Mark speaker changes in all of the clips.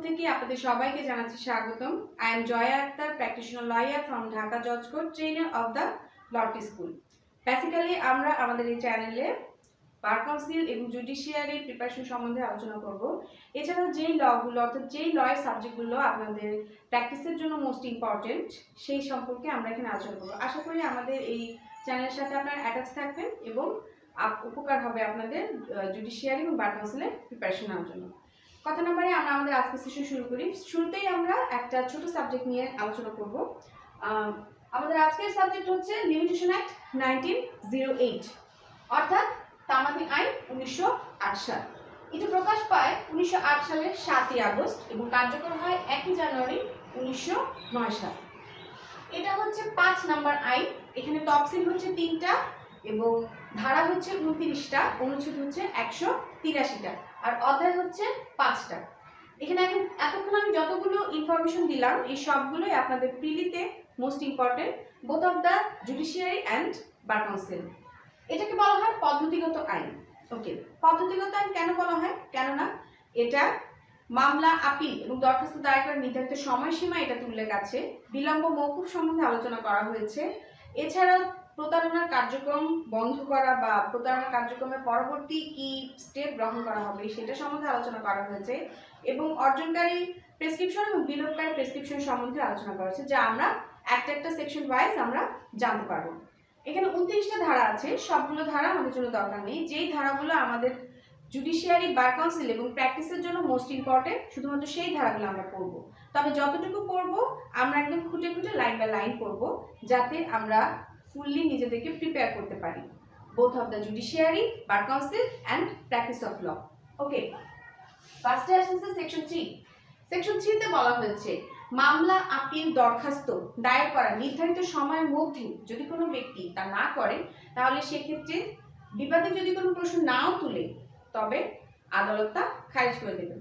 Speaker 1: থেকে আপনাদের সবাইকে জানাচ্ছি স্বাগতম। I am Joya Akter, practitioner lawyer from Dhaka জজ কোর্ট, ট্রেনার অফ দ্য লটি স্কুল। বেসিক্যালি আমরা আমাদের এই চ্যানেলে বার কাউন্সিল এবং জুডিশিয়ারি প্রিপারেশন সম্বন্ধে আলোচনা করব। এছাড়াও যেই লগুলো অর্থাৎ যেই লয়ের সাবজেক্টগুলো আপনাদের প্র্যাকটিসের জন্য মোস্ট ইম্পর্টেন্ট সেই সম্পর্কে আমরা এখানে আলোচনা করব। আশা করি আমাদের এই চ্যানেলের সাথে আপনারা অ্যাটাচ থাকবেন এবং উপকার হবে আপনাদের জুডিশিয়ারি এবং বার কাউন্সিলের প্রিপারেশন নেওয়ার জন্য। কথা না বাড়িয়ে আমরা আমাদের আজকের সেশন শুরু করি। শুরুতেই আমরা একটা ছোট সাবজেক্ট নিয়ে আলোচনা করব। আমাদের আজকের সাবজেক্ট হচ্ছে লিমিটেশন অ্যাক্ট 1908 অর্থাৎ তামাদি আইন 1908 সাল। এটি প্রকাশ পায় 1908 সালের 7ই আগস্ট এবং কার্যকর হয় 1 জানুয়ারি 1909 সাল। এটা হচ্ছে 5 নাম্বার আইন। এখানে তফসিল হচ্ছে 3টা এবং ধারা হচ্ছে 29টা, অনুচ্ছেদ হচ্ছে 183টা আর অধ্যায় হচ্ছে 5টা। এখানে এখন এতক্ষণ আমি যতগুলো ইনফরমেশন দিলাম এই সবগুলোই আপনাদের প্রিলিতে most important, both of the judiciary and bar council. এটাকে বলা হয় পদ্ধতিগত আইন। ওকে, পদ্ধতিগত আইন কেন বলা হয়? কেননা এটা মামলা, আপিল এবং দরখাস্ত দায়ের করার নির্ধারিত সময়সীমা এটাতে উল্লেখ আছে। বিলম্ব মওকুফ সম্বন্ধে আলোচনা করা হয়েছে। এছাড়াও প্রতারণার কার্যক্রম বন্ধ করা বা প্রতারণা কার্যক্রমের পরবর্তী কি স্টেপ গ্রহণ করা হবে সেটা সম্বন্ধে আলোচনা করা হয়েছে এবং অর্জনকারী প্রেসক্রিপশন এবং বিলোপকারী প্রেসক্রিপশন সম্বন্ধে আলোচনা করা হয়েছে, যা আমরা একটা একটা সেকশন ওয়াইজ আমরা জানতে পারবো। এখানে 29টা ধারা আছে। সবগুলো ধারা আমাদের জন্য দরকার নেই। যেই ধারাগুলো আমাদের জুডিশিয়ারি, বার কাউন্সিল এবং প্র্যাকটিসের জন্য মোস্ট ইম্পর্টেন্ট শুধুমাত্র সেই ধারাগুলো আমরা পড়ব। তবে যতটুকু পড়ব আমরা একদম খুঁটে খুঁটে লাইন বাই লাইন পড়ব, যাতে আমরা ফুললি নিজেদেরকে প্রিপেয়ার করতে পারি, both of the judiciary, bar council and practice of law. Okay, ফার্স্টে আসছে সেকশন 3। সেকশন 3 তে বলা হয়েছে মামলা, আপিল, দরখাস্ত দায়ের করা নির্ধারিত সময়ের মধ্যে যদি কোনো ব্যক্তি তা না করে তাহলে সেক্ষেত্রে বিবাদে যদি কোনো প্রশ্ন নাও তুলে তবে আদালত তা খারিজ করে দেবে।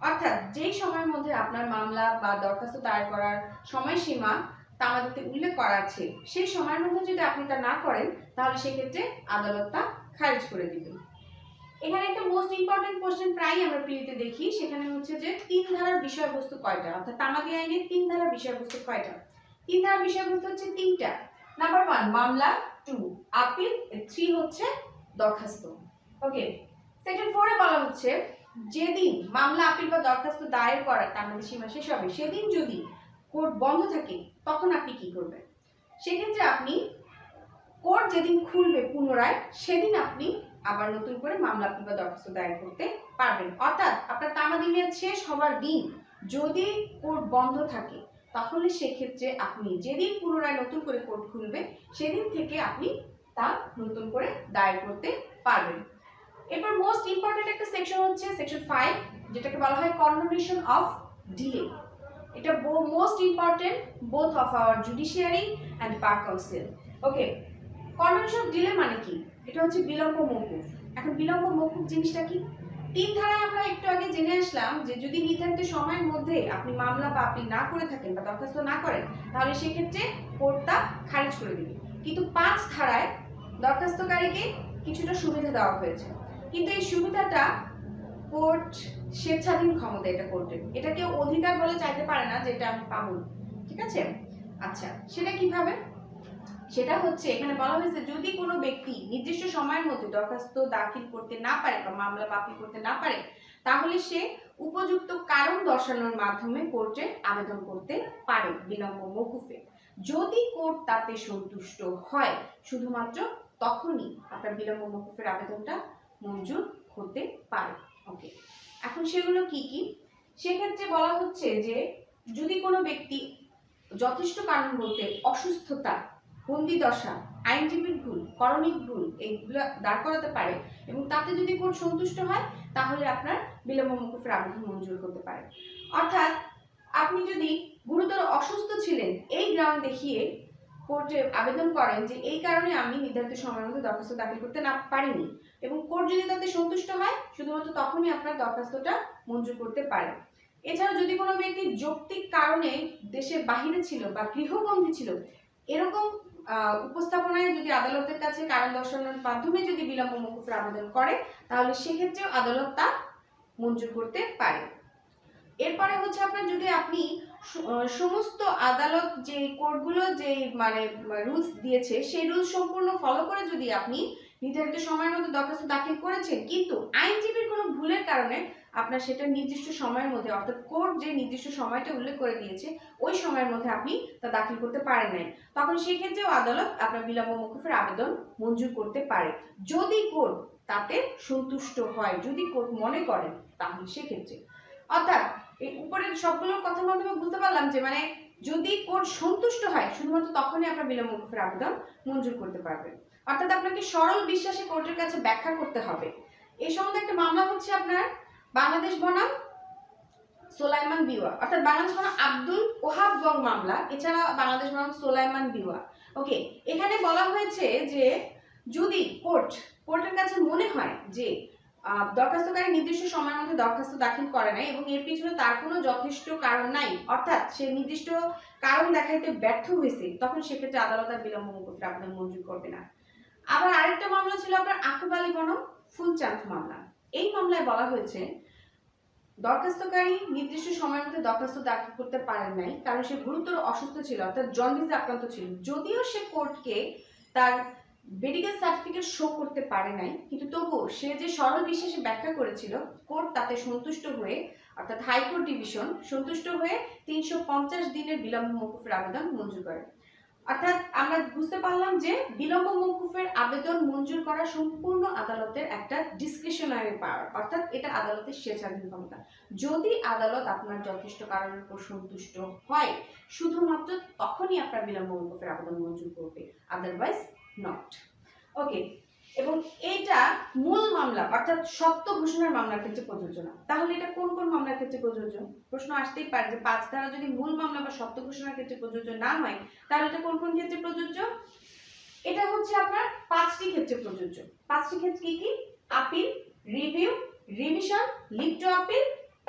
Speaker 1: অর্থাৎ যেই সময়ের মধ্যে আপনার মামলা বা দরখাস্ত দায়ের করার সময়সীমা তামাদিতে উল্লেখ করা আছে সেই সময়ের মধ্যে যদি আপনি তা না করেন তাহলে সেক্ষেত্রে আদালত তা খারিজ করে দিবে। এখানে একটা মোস্ট ইম্পর্টেন্ট কোশ্চেন প্রায়ই আমরা প্রিলিতে দেখি, সেখানে হচ্ছে যে 3 ধারার বিষয়বস্তু কয়টা, অর্থাৎ তামাদি আইনের 3 ধারার বিষয়বস্তু কয়টা? 3 ধারার বিষয়বস্তু হচ্ছে 3টা। নাম্বার 1 মামলা, 2 আপিল, 3 হচ্ছে দরখাস্ত। ওকে, সেকশন 4 এ বলা হচ্ছে যেদিন মামলা, আপিল বা দরখাস্ত দায়ের করার তামাদি সীমা শেষ হবে সেদিন যদি কোর্ট বন্ধ থাকে তখন আপনি কি করবেন? সেক্ষেত্রে আপনি কোর্ট যেদিন খুলবে পুনরায় সেদিন আপনি আবার নতুন করে মামলা বা দরখাস্ত দায়ের করতে পারবেন। অর্থাৎ আপনার তামাদি মেয়াদ শেষ হবার দিন যদি কোর্ট বন্ধ থাকে তাহলে সেক্ষেত্রে আপনি যেদিন পুনরায় নতুন করে কোর্ট খুলবে সেদিন থেকে আপনি তা নতুন করে দায়ের করতে পারবেন। এরপর মোস্ট ইম্পর্টেন্ট একটা সেকশন হচ্ছে সেকশন 5, যেটাকে বলা হয় কন্ডোনেশন অফ ডিলে। এটা most important both of our judiciary and bar council. Okay, condonation of delay মানে কি? এটা হচ্ছে বিলম্ব মওকুফ। এখন বিলম্ব মওকুফ জিনিসটা কি? 3 ধারায় আমরা একটু আগে জেনে আসলাম যে যদি নির্ধারিত সময়ের মধ্যে আপনি মামলা বা আপিল না করে থাকেন বা দরখাস্ত না করেন তাহলে সেক্ষেত্রে কোর্ট তা খারিজ করে দিবে। কিন্তু 5 ধারায় দরখাস্তকারীকে কিছুটা সুবিধা দেওয়া হয়েছে, কিন্তু এই সুবিধাটা কোর্ট স্বেচ্ছাধীন ক্ষমতা এটা কোর্টের, এটা কেউ অধিকার বলে চাইতে পারে না যে এটা আমি পাবো। ঠিক আছে? আচ্ছা, সেটা কিভাবে? সেটা হচ্ছে এখানে বলা হয়েছে যদি কোনো ব্যক্তি নির্দিষ্ট সময়ের মধ্যে দরখাস্ত দাখিল করতে না পারে বা মামলা বাতিল করতে না পারে তাহলে সে উপযুক্ত কারণ দর্শানোর মাধ্যমে কোর্টে আবেদন করতে পারে বিলম্ব মওকুফে। যদি কোর্ট তাতে সন্তুষ্ট হয় শুধুমাত্র তখনই আপনার বিলম্ব মওকুফের আবেদনটা মঞ্জুর হতে পারে। ওকে, এখন সেগুলো কি কি? সেক্ষেত্রে বলা হচ্ছে যে যদি কোনো ব্যক্তি যথেষ্ট কারণ বলতে অসুস্থতা, বন্দি দশা, আইনজীবীর ভুল, করণিক ভুল এইগুলো দাঁড় করাতে পারে এবং তাতে যদি কোর্ট সন্তুষ্ট হয় তাহলে আপনার বিলম্ব মওকুফের আবেদন মঞ্জুর করতে পারে। অর্থাৎ আপনি যদি গুরুতর অসুস্থ ছিলেন এই গ্রাউন্ড দেখিয়ে কোর্টে আবেদন করেন যে এই কারণে আমি নির্ধারিত সময়ের মধ্যে দরখাস্ত দাখিল করতে না পারিনি এবং কোর্ট যদি তাতে সন্তুষ্ট হয় শুধুমাত্র তখনই আপনার দরখাস্তটা মঞ্জুর করতে পারে। এছাড়াও যদি কোনো ব্যক্তি যৌক্তিক কারণে দেশের বাহিরে ছিল বা গৃহবন্দী ছিল এরকম উপস্থাপনায় যদি আদালতের কাছে কারণ দর্শানোর মাধ্যমে যদি বিলম্ব মওকুফের আবেদন করে তাহলে সেক্ষেত্রেও আদালত তা মঞ্জুর করতে পারে। এরপরে হচ্ছে আপনার যদি আপনি সমস্ত আদালত যে কোর্টগুলো যে মানে রুলস দিয়েছে সেই রুলস সম্পূর্ণ ফলো করে যদি আপনি নির্ধারিত সময়ের মধ্যে দরখাস্ত দাখিল করেছেন, কিন্তু আইনজীবীর কোনো ভুলের কারণে আপনার সেটা নির্দিষ্ট সময়ের মধ্যে, অর্থাৎ কোর্ট যে নির্দিষ্ট সময়টা উল্লেখ করে দিয়েছে ওই সময়ের মধ্যে আপনি তা দাখিল করতে পারেন নাই, তখন সেই ক্ষেত্রেও আদালত আপনার বিলম্ব মওকুফের আবেদন মঞ্জুর করতে পারে যদি কোর্ট তাতে সন্তুষ্ট হয়, যদি কোর্ট মনে করেন তাহলে সেক্ষেত্রে। অর্থাৎ এই উপরের সবগুলোর কথার মাধ্যমে বুঝতে পারলাম যে মানে যদি কোর্ট সন্তুষ্ট হয় শুধুমাত্র তখনই আপনার বিলম্ব মওকুফের আবেদন মঞ্জুর করতে পারবে। অর্থাৎ আপনাকে সরল বিশ্বাসে কোর্টের কাছে ব্যাখ্যা করতে হবে। এই সম্বন্ধে একটা মামলা হচ্ছে আপনার বাংলাদেশ বনাম সোলাইমান বিওয়া, অর্থাৎ বাংলাদেশ বনাম আব্দুল ওহাব গং মামলা, এছাড়া বাংলাদেশ বনাম সোলাইমান বিওয়া। ওকে, এখানে বলা হয়েছে যে যদি কোর্টের কাছে মনে হয় যে দরখাস্তকারী নির্দিষ্ট সময়ের মধ্যে দরখাস্ত দাখিল করে নাই এবং এর পিছনে তার কোনো যথেষ্ট কারণ নাই, অর্থাৎ সে নির্দিষ্ট কারণ দেখাইতে ব্যর্থ হয়েছে, তখন সেক্ষেত্রে আদালত আর বিলম্ব মওকুফের আবেদন মঞ্জুর করবে না। আবার আরেকটা মামলা ছিল আপনার আকুব আলী বনাম ফুলচাঁদ মামলা। এই মামলায় বলা হয়েছে দরখাস্তকারী নির্দিষ্ট সময়ের মধ্যে দরখাস্ত দাখিল করতে পারেন নাই কারণ সে গুরুতর অসুস্থ ছিল, অর্থাৎ জন্ডিসে আক্রান্ত ছিল। যদিও সে কোর্টকে তার মেডিকেল সার্টিফিকেট শো করতে পারে নাই, কিন্তু তবুও সে যে সরল বিশ্বাসে ব্যাখ্যা করেছিল কোর্ট তাতে সন্তুষ্ট হয়ে, অর্থাৎ হাইকোর্ট ডিভিশন সন্তুষ্ট হয়ে 350 দিনের বিলম্ব মওকুফের আবেদন মঞ্জুর করে। অর্থাৎ আমরা বুঝতে পারলাম যে বিলম্ব মওকুফের আবেদন মঞ্জুর করা সম্পূর্ণ আদালতের একটা ডিসক্রিশনারি পাওয়ার, অর্থাৎ এটা আদালতের স্বেচ্ছাধীন ক্ষমতা। যদি আদালত আপনার যথেষ্ট কারণের উপর সন্তুষ্ট হয় শুধুমাত্র তখনই আপনার বিলম্ব মওকুফের আবেদন মঞ্জুর করবে, আদারওয়াইজ নট। ওকে, এবং এটা মূল মামলা অর্থাৎ সত্য ঘোষণার মামলার ক্ষেত্রে প্রযোজ্য না। তাহলে এটা কোন কোন মামলার ক্ষেত্রে প্রযোজ্য? প্রশ্ন আসতেই পারে যে 5 ধারা যদি মূল মামলা বা সত্য ঘোষণার ক্ষেত্রে প্রযোজ্য না হয় তাহলে এটা কোন কোন ক্ষেত্রে প্রযোজ্য? এটা হচ্ছে আপনার 5টি ক্ষেত্রে প্রযোজ্য। 5টি ক্ষেত্রে কি কি? Appeal, review, revision, leave to appeal,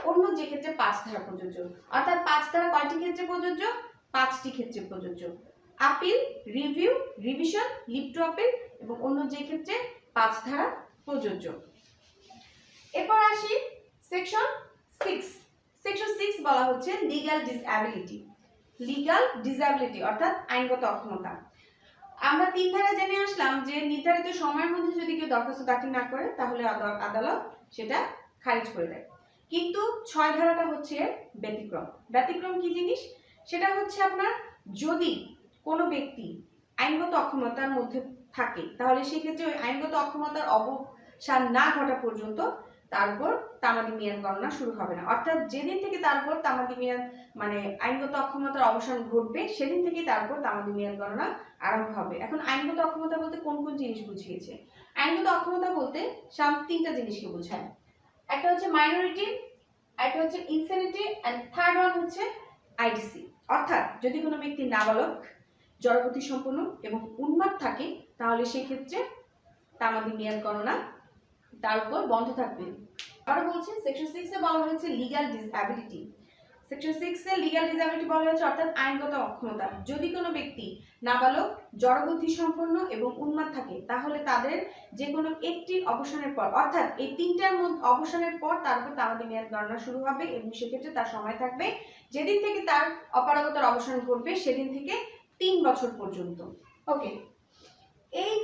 Speaker 1: অন্য যে ক্ষেত্রে 5 ধারা প্রযোজ্য। অর্থাৎ 5 ধারা কয়টি ক্ষেত্রে প্রযোজ্য? 5টি ক্ষেত্রে প্রযোজ্য। Appeal, review, revision, leave to appeal এবং অন্য যে ক্ষেত্রে 5 ধারা প্রযোজ্য। এরপর আসি সেকশন 6। সেকশন 6 বলা হচ্ছে লিগ্যাল ডিসএবিলিটি। লিগ্যাল ডিসএবিলিটি অর্থাৎ আইনগত অক্ষমতা। আমরা 3 ধারা জেনে আসলাম যে নির্ধারিত সময়ের মধ্যে যদি কেউ দরখাস্ত দাখিল না করে তাহলে আদালত সেটা খারিজ করে দেয়, কিন্তু 6 ধারাটা হচ্ছে ব্যতিক্রম। ব্যতিক্রম কি জিনিস? সেটা হচ্ছে আপনার যদি কোনো ব্যক্তি আইনগত অক্ষমতার মধ্যে থাকে তাহলে সেক্ষেত্রে ওই আইনগত অক্ষমতার অবসান না ঘটা পর্যন্ত তার উপর তামাদি মেয়াদ গণনা শুরু হবে না। অর্থাৎ যেদিন থেকে তার উপর তামাদি মেয়াদ মানে আইনগত অক্ষমতার অবসান ঘটবে সেদিন থেকে তার উপর তামাদি মেয়াদ গণনা আরম্ভ হবে। এখন আইনগত অক্ষমতা বলতে কোন কোন জিনিস বুঝিয়েছে? আইনগত অক্ষমতা বলতে 3টা জিনিসকে বোঝায়। একটা হচ্ছে মাইনরিটি, একটা হচ্ছে ইনসেনিটি এন্ড থার্ড ওয়ান হচ্ছে আইডিসি। অর্থাৎ যদি কোনো ব্যক্তি নাবালক, জড়বুদ্ধি সম্পন্ন এবং উন্মাদ থাকে তাহলে সেই ক্ষেত্রে তামাদি মেয়াদ গণনা তার উপর বন্ধ থাকবে। আরো বলছেন সেকশন 6 এ বলা হয়েছে লিগ্যাল ডিসএবিলিটি। সেকশন 6 এ লিগ্যাল ডিসএবিলিটি বলা হয়েছে অর্থাৎ আইনগত অক্ষমতা। যদি কোনো ব্যক্তি নাবালক, জড়বুদ্ধি সম্পন্ন এবং উন্মাদ থাকে তাহলে তাদের যে কোনো একটির অবসানের পর, অর্থাৎ এই 3টার মধ্যে অবসানের পর তার উপর তামাদি মেয়াদ গণনা শুরু হবে এবং সেক্ষেত্রে তার সময় থাকবে যেদিন থেকে তার অপারগতার অবসান ঘটবে সেদিন থেকে 3 বছর পর্যন্ত। ওকে, এই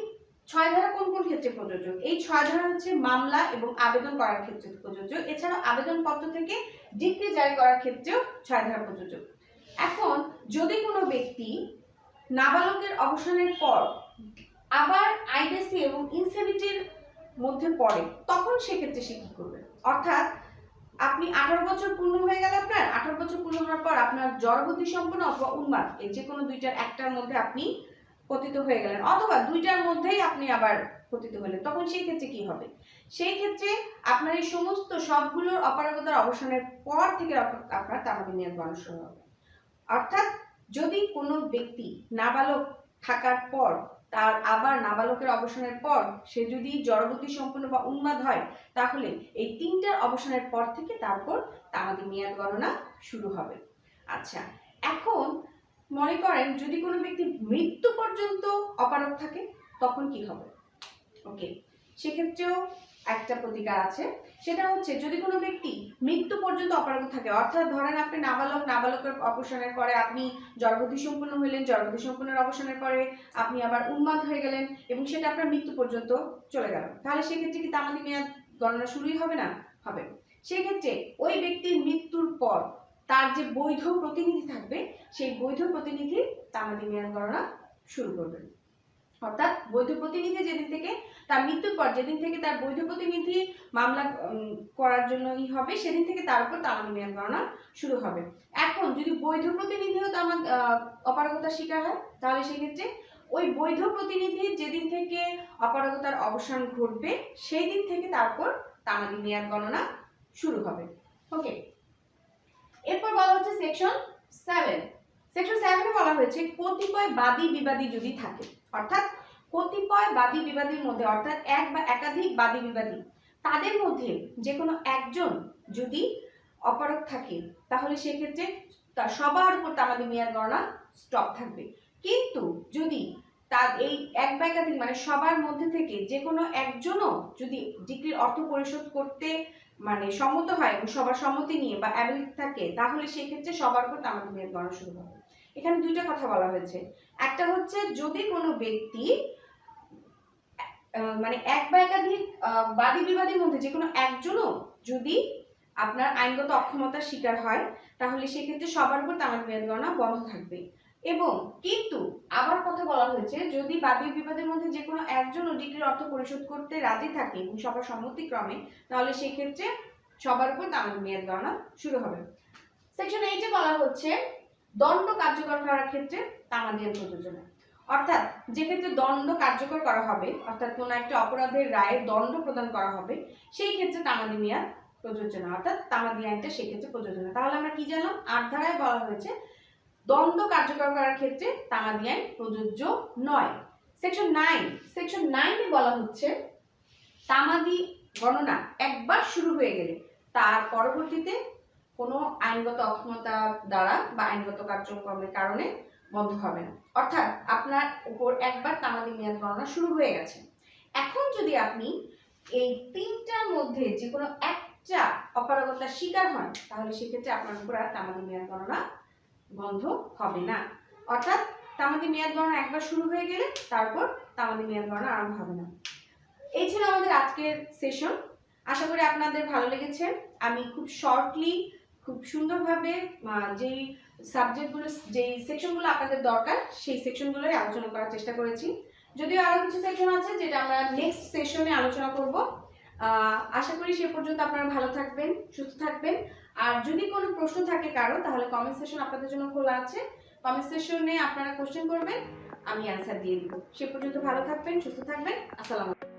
Speaker 1: 6 ধারা কোন কোন ক্ষেত্রে প্রযোজ্য? এই 6 ধারা হচ্ছে মামলা এবং আবেদন করার ক্ষেত্রে প্রযোজ্য, এছাড়া আবেদনপত্র থেকে ডিক্রি জারি করার ক্ষেত্রেও 6 ধারা প্রযোজ্য। এখন যদি কোনো ব্যক্তি নাবালকের অবসানের পর আবার আইডিসি এবং ইনসেনিটির মধ্যে পড়ে তখন সেক্ষেত্রে সে কি করবে? অর্থাৎ আপনি 18 বছর পূর্ণ হয়ে গেল, আপনার 18 বছর পূর্ণ হওয়ার পর আপনার জড়বুদ্ধি সম্পন্ন অথবা উন্মাদ এই যে কোনো দুইটার একটার মধ্যে আপনি পতিত হয়ে গেলেন অথবা দুইটার মধ্যেই আপনি আবার পতিত হলেন, তখন সেই ক্ষেত্রে কি হবে? সেই ক্ষেত্রে আপনার এই সমস্ত সবগুলোর অপারগতার অবসানের পর থেকে আপনার তামাদি মেয়াদ গণনা শুরু হবে। অর্থাৎ যদি কোনো ব্যক্তি নাবালক থাকার পর তার আবার নাবালকের অবসানের পর সে যদি জড়বুদ্ধি সম্পন্ন বা উন্মাদ হয় তাহলে এই 3টার অবসানের পর থেকে তারপর তামাদি মেয়াদ গণনা শুরু হবে। আচ্ছা, এখন মনে করেন যদি কোনো ব্যক্তি মৃত্যু পর্যন্ত অপারগ থাকে তখন কি হবে? ওকে, সেক্ষেত্রেও একটা প্রতিকার আছে। সেটা হচ্ছে যদি কোনো ব্যক্তি মৃত্যু পর্যন্ত অপারগ থাকে, অর্থাৎ ধরেন আপনি নাবালকের অবসানের পরে আপনি গর্ভবতী সম্পূর্ণ হইলেন, গর্ভবতী সম্পূর্ণের অবসানের পরে আপনি আবার উন্মাদ হয়ে গেলেন এবং সেটা আপনার মৃত্যু পর্যন্ত চলে গেল, তাহলে সেক্ষেত্রে কি তামাদি মেয়াদ গণনা শুরুই হবে না? হবে। সেক্ষেত্রে ওই ব্যক্তির মৃত্যুর পর তার যে বৈধ প্রতিনিধি থাকবে সেই বৈধ প্রতিনিধি তামাদি মেয়াদ গণনা শুরু করবেন। অর্থাৎ বৈধ প্রতিনিধি যেদিন থেকে তার মৃত্যুর পর, যেদিন থেকে তার বৈধ প্রতিনিধি মামলা করার জন্য হবে, সেদিন থেকে তার উপর তামাদি মেয়াদ গণনা শুরু হবে। এখন যদি বৈধ প্রতিনিধিও অপারগতার শিকার হয়, তাহলে সেক্ষেত্রে ওই বৈধ প্রতিনিধি যেদিন থেকে অপারগতার অবসান ঘটবে সেই দিন থেকে তারপর তামাদি মেয়াদ গণনা শুরু হবে। ওকে, এরপর বলা হচ্ছে সেকশন 7। সেকশন 7 এ বলা হয়েছে কতিপয় বাদী বিবাদী যদি থাকে, অর্থাৎ কতিপয় বাদী বিবাদীর মধ্যে, অর্থাৎ এক বা একাধিক বাদী বিবাদী তাদের মধ্যে যে কোনো একজন যদি অপারগ থাকে, তাহলে সেক্ষেত্রে সবার উপর তামাদি মেয়াদ গণনা স্টপ থাকবে। কিন্তু যদি তার এই এক বা একাধিক মানে সবার মধ্যে থেকে যে কোনো একজনও যদি ডিগ্রির অর্থ পরিশোধ করতে মানে সম্মত হয় এবং সবার সম্মতি নিয়ে বা অ্যাবিলিটি থাকে, তাহলে সেক্ষেত্রে সবার উপর তামাদি মেয়াদ গণনা শুরু হবে। এখানে দুইটা কথা বলা হয়েছে। একটা হচ্ছে যদি কোনো ব্যক্তি মানে এক বা একাধিক বাদী বিবাদীর মধ্যে যে কোনো একজনও যদি আপনার আইনগত অক্ষমতার শিকার হয়, তাহলে সেক্ষেত্রে সবার উপর তামাদি মেয়াদ গণনা বন্ধ থাকবে। এবং কিন্তু আবার কথা বলা হয়েছে যদি বাদী বিবাদের মধ্যে যে কোনো একজনও ডিগ্রির অর্থ পরিশোধ করতে রাজি থাকে এবং সবার সম্মতিক্রমে, তাহলে সেক্ষেত্রে সবার উপর তামাদি মেয়াদ গণনা শুরু হবে। সেকশন 8 এ বলা হচ্ছে দণ্ড কার্যকর করার ক্ষেত্রে তামাদি আইন প্রযোজ্য। অর্থাৎ যে ক্ষেত্রে দণ্ড কার্যকর করা হবে, অর্থাৎ কোনো একটা অপরাধের রায়ে দণ্ড প্রদান করা হবে, সেই ক্ষেত্রে তামাদি মেয়াদ প্রযোজ্য না, অর্থাৎ তামাদি আইনটা সেক্ষেত্রে প্রযোজ্য না। তাহলে আমরা কি জানলাম? 8 ধারায় বলা হয়েছে দণ্ড কার্যকর করার ক্ষেত্রে তামাদি আইন প্রযোজ্য নয়। সেকশন 9 এ বলা হচ্ছে তামাদি গণনা একবার শুরু হয়ে গেলে তার পরবর্তীতে কোনো আইনগত অক্ষমতা দ্বারা বা আইনগত কার্যক্রমের কারণে বন্ধ হবে না। অর্থাৎ আপনার উপর একবার তামাদি মেয়াদ গণনা শুরু হয়ে গেছে, এখন যদি আপনি এই তিনটার মধ্যে যে কোনো একটা অপারগতার শিকার হন, তাহলে সেক্ষেত্রে আপনার উপর আর তামাদি মেয়াদ গণনা বন্ধ হবে না। অর্থাৎ তামাদি মেয়াদ গণনা একবার শুরু হয়ে গেলে তারপর তামাদি মেয়াদ গণনা আরম্ভ হবে না। এই ছিল আমাদের আজকের সেশন। আশা করি আপনাদের ভালো লেগেছে। আমি খুব শর্টলি খুব সুন্দরভাবে যেই সাবজেক্টগুলো যেই সেকশনগুলো আপনাদের দরকার সেই সেকশনগুলোই আলোচনা করার চেষ্টা করেছি। যদিও আরও কিছু সেকশন আছে যেটা আমরা নেক্সট সেশনে আলোচনা করব। আশা করি সে পর্যন্ত আপনারা ভালো থাকবেন, সুস্থ থাকবেন। আর যদি কোনো প্রশ্ন থাকে কারো, তাহলে কমেন্ট সেশন আপনাদের জন্য খোলা আছে। কমেন্ট সেশনে আপনারা কোশ্চেন করবেন, আমি অ্যান্সার দিয়ে দিব। সে পর্যন্ত ভালো থাকবেন, সুস্থ থাকবেন। আসসালামু আলাইকুম।